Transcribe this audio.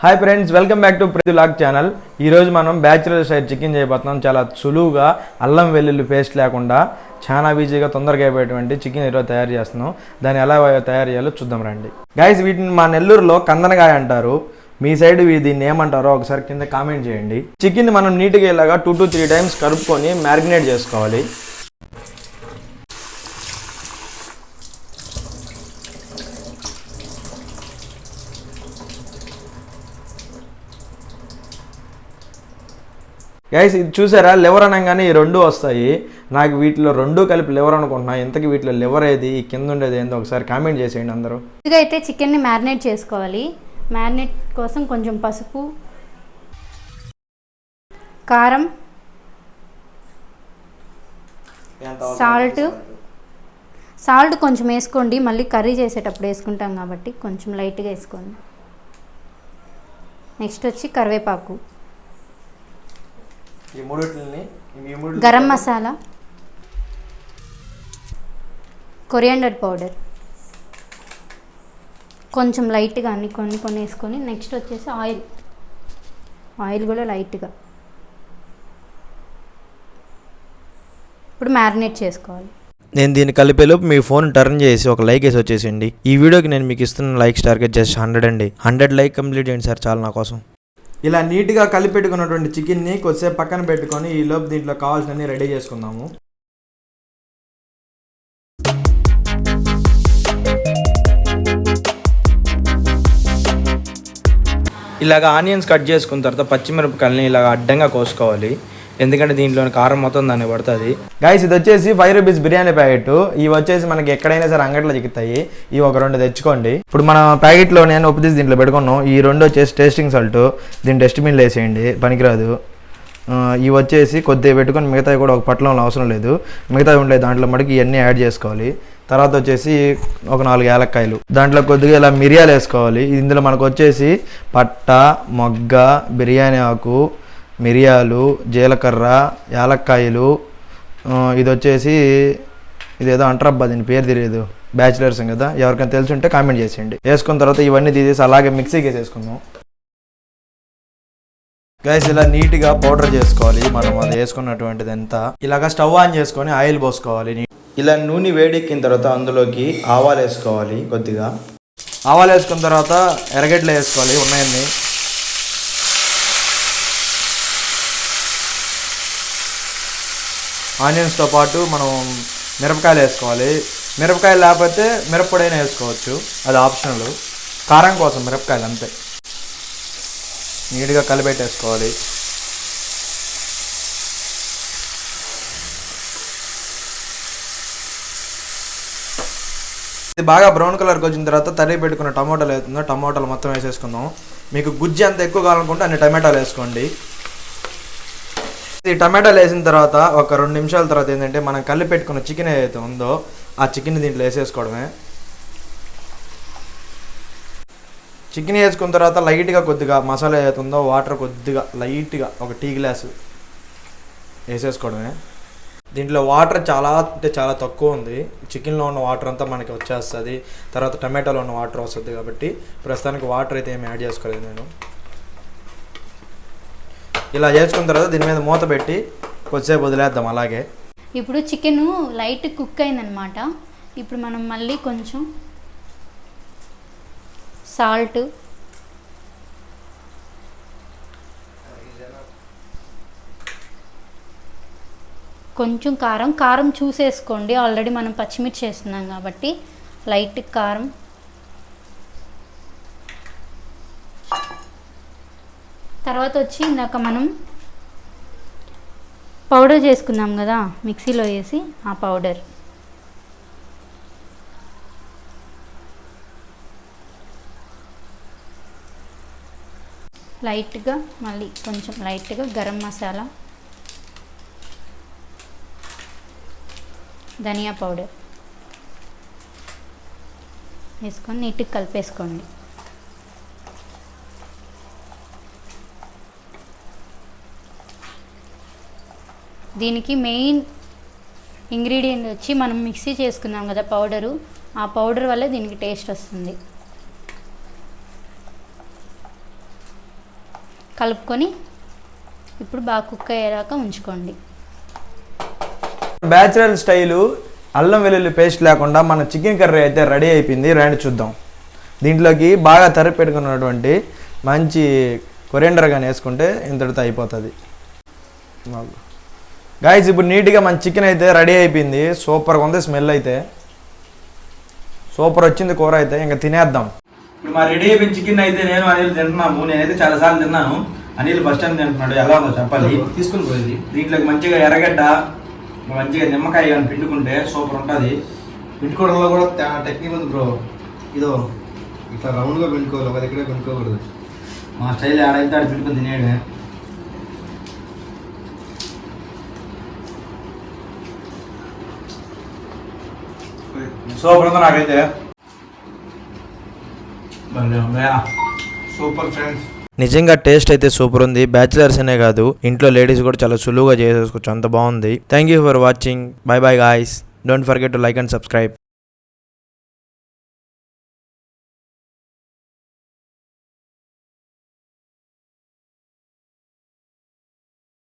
Hi friends, welcome back to ప్రతి vlog channel. ఈరోజు మనం బ్యాచులర్ స్టైల్ చికెన్ చేయబోతున్నాం. చాలా సులువుగా అల్లం వెల్లుల్లి పేస్ట్ లేకుండా చాలా ఈజీగా తొందరగా అయిపోయేటువంటి చికెన్ ఈరోజు తయారు చేస్తున్నాం. దాన్ని ఎలా తయారు చేయాలో చూద్దాం రండి. గైస్, వీటిని మా నెల్లూరులో కందనకాయ అంటారు. మీ సైడ్ దీన్ని ఏమంటారో ఒకసారి కింద కామెంట్ చేయండి. చికెన్ మనం నీట్గా ఇలాగా 2 to 3 times కలుపుకొని మ్యారినేట్ చేసుకోవాలి. గైస్, ఇది చూసారా, లివర్ అనగానే ఈ రెండు వస్తాయి. నాకు వీటిలో రెండు కలిపి లివర్ అనుకుంటున్నా. ఇంతకీ వీటిలో లివర్ ఏది, కింద ఉండేది ఏందో ఒకసారి కామెంట్ చేసేయండి అందరూ. ఇదిగా అయితే చికెన్ని మ్యారినేట్ చేసుకోవాలి. మ్యారినేట్ కోసం కొంచెం పసుపు, కారం, సాల్ట్ కొంచెం వేసుకోండి. మళ్ళీ కర్రీ చేసేటప్పుడు వేసుకుంటాం కాబట్టి కొంచెం లైట్గా వేసుకోండి. నెక్స్ట్ వచ్చి కరివేపాకు, గరం మసాలా, కొరియాండర్ పౌడర్ కొంచెం లైట్గా అన్ని కొన్ని వేసుకొని నెక్స్ట్ వచ్చేసి ఆయిల్ కూడా లైట్గా. ఇప్పుడు మ్యారినేట్ చేసుకోవాలి. నేను దీన్ని కలిపేలోపు మీ ఫోన్ టర్న్ చేసి ఒక లైక్ వేసి వచ్చేసిండి. ఈ వీడియోకి నేను మీకు ఇస్తున్న లైక్స్ టార్గెట్ జస్ట్ 100 అండి. 100 లైక్ కంప్లీట్ చేయండి సార్, చాలా నా కోసం. ఇలా నీట్గా కలిపెట్టుకున్నటువంటి చికెన్ని కొద్దిసేపు పక్కన పెట్టుకొని ఈ లోపు దీంట్లో కావాల్సినవి రెడీ చేసుకుందాము. ఇలాగ ఆనియన్స్ కట్ చేసుకున్న తర్వాత పచ్చిమిరపకాయలని ఇలాగ అడ్డంగా కోసుకోవాలి. ఎందుకంటే దీంట్లోని కారం మొత్తం దాన్ని పడుతుంది. గైస్, ఇది వచ్చేసి 5 rupees బిర్యానీ ప్యాకెట్. ఇవి వచ్చేసి మనకి ఎక్కడైనా సరే అంగట్లో చిక్కుతాయి. ఇవి ఒక 2 తెచ్చుకోండి. ఇప్పుడు మన ప్యాకెట్లో నేను ఉప్పు తీసి దీంట్లో పెట్టుకున్నాం. ఈ 2 వచ్చేసి టేస్టింగ్ సాల్ట్. దీన్ని డస్ట్బిన్లో వేసేయండి, పనికిరాదు. ఇవి వచ్చేసి కొద్దిగా పెట్టుకొని మిగతావి కూడా ఒక పట్లంలో అవసరం లేదు. మిగతావి ఉండలేదు దాంట్లో మటుకు ఇవన్నీ యాడ్ చేసుకోవాలి. తర్వాత వచ్చేసి ఒక 4 యాలక్కాయలు, దాంట్లో కొద్దిగా ఇలా మిరియాలు వేసుకోవాలి. ఇందులో మనకు వచ్చేసి పట్ట, మొగ్గ, బిర్యానీ ఆకు, మిరియాలు, జీలకర్ర, యాలక్కాయలు, ఇది వచ్చేసి ఇదేదో అంటారబ్బా, దీని పేరు తెలియదు, బ్యాచిలర్స్ కదా, ఎవరికైనా తెలిసి ఉంటే కామెంట్ చేసేయండి. వేసుకున్న తర్వాత ఇవన్నీ తీసేసి అలాగే మిక్సీకి వేసేసుకుందాం. గైస్, ఇలా నీట్గా పౌడర్ చేసుకోవాలి. మనం అది వేసుకున్నటువంటిది అంతా ఇలాగ స్టవ్ ఆన్ చేసుకొని ఆయిల్ పోసుకోవాలి. ఇలా నూనె వేడెక్కిన తర్వాత అందులోకి ఆవాలు వేసుకోవాలి. కొద్దిగా ఆవాలు వేసుకున్న తర్వాత ఎర్రగడ్డలు వేసుకోవాలి ఉన్నాయన్నీ. ఆనియన్స్తో పాటు మనం మిరపకాయలు వేసుకోవాలి. మిరపకాయలు లేకపోతే మిరప్పొడైనా వేసుకోవచ్చు, అది ఆప్షనల్. కారం కోసం మిరపకాయలు అంతే. నీట్గా కలిపెట్టేసుకోవాలి. ఇది బాగా బ్రౌన్ కలర్కి వచ్చిన తర్వాత తరిగి పెట్టుకున్న టమాటాలు అవుతుందో టమాటాలు మొత్తం వేసేసుకుందాం. మీకు గుజ్జు ఎంత ఎక్కువ కావాలనుకుంటే అన్ని టమాటాలు వేసుకోండి. ఈ టమాటాలు వేసిన తర్వాత ఒక 2 నిమిషాల తర్వాత ఏంటంటే మనం కలిపి పెట్టుకున్న చికెన్ ఏదైతే ఉందో ఆ చికెన్ దీంట్లో వేసేసుకోవడమే. చికెన్ వేసుకున్న తర్వాత లైట్గా కొద్దిగా మసాలా ఏదైతే ఉందో వాటర్ కొద్దిగా లైట్గా ఒక టీ గ్లాసు వేసేసుకోవడమే. దీంట్లో వాటర్ చాలా అంటే చాలా తక్కువ ఉంది. చికెన్లో ఉన్న వాటర్ అంతా మనకి వచ్చేస్తుంది, తర్వాత టమాటాలో ఉన్న వాటర్ వస్తుంది. కాబట్టి ప్రస్తుతానికి వాటర్ అయితే ఏమి యాడ్ చేసుకోలేదు నేను. ఇలా చేసుకున్న తర్వాత దీని మీద మూత పెట్టి కొద్దిసేపు వదిలేద్దాం అలాగే. ఇప్పుడు చికెన్ లైట్ కుక్ అయిందనమాట. ఇప్పుడు మనం మళ్ళీ కొంచెం సాల్ట్, కొంచెం కారం చూసేసుకోండి. ఆల్రెడీ మనం పచ్చిమిర్చి వేస్తున్నాం కాబట్టి లైట్ కారం, తర్వాత వచ్చి ఇందాక మనం పౌడర్ చేసుకున్నాం కదా మిక్సీలో వేసి, ఆ పౌడర్ లైట్గా, మళ్ళీ కొంచెం లైట్గా గరం మసాలా, ధనియా పౌడర్ వేసుకొని నీట్గా కలిపేసుకోండి. దీనికి మెయిన్ ఇంగ్రీడియంట్ వచ్చి మనం మిక్సీ చేసుకున్నాం కదా పౌడరు, ఆ పౌడర్ వల్ల దీనికి టేస్ట్ వస్తుంది. కలుపుకొని ఇప్పుడు బాగా కుక్ అయ్యేదాకా ఉంచుకోండి. బ్యాచులర్ స్టైలు అల్లం వెల్లుల్లి పేస్ట్ లేకుండా మన చికెన్ కర్రీ అయితే రెడీ అయిపోయింది. రండి చూద్దాం. దీంట్లోకి బాగా తరిగి పెట్టుకున్నటువంటి మంచి కొరియండర్ కానీ వేసుకుంటే ఇంతటితో అయిపోతుంది. గాయస్ ఇప్పుడు నీట్గా మన చికెన్ అయితే రెడీ అయిపోయింది. సూపర్గా ఉంది. స్మెల్ అయితే సూపర్ వచ్చింది. కూర అయితే ఇంకా తినేద్దాం. ఇప్పుడు మా రెడీ అయిపోయిన చికెన్ అయితే నేను అనిల్ తింటున్నాము. నేనైతే చాలాసార్లు తిన్నాను. అనిల్ ఫస్ట్ టైం తింటున్నాడు. ఎలా ఉందో చెప్పాలి. తీసుకుని పోయింది. దీంట్లోకి మంచిగా ఎర్రగడ్డ, మంచిగా నిమ్మకాయ కానీ పిండుకుంటే సూపర్ ఉంటుంది. పిండుకోవడంలో కూడా టెక్నిక్ ఉంది బ్రో. ఇదో ఇట్లా రౌండ్గా పిండుకోవాలి, ఒక దగ్గరే పిండుకోకూడదు. మా స్టైల్ ఆడైతే ఆడ పిండుకొని తినేయడమే. సూపర్ ఉంది నాకైతే. Super friends. నిజంగా టేస్ట్ అయితే సూపర్ ఉంది. బ్యాచిలర్స్ అనే కాదు, ఇంట్లో లేడీస్ కూడా చాలా సులువుగా చేసేసుకోవచ్చు. అంత బాగుంది. Thank you for watching. By by guys. Don't forget to like and subscribe.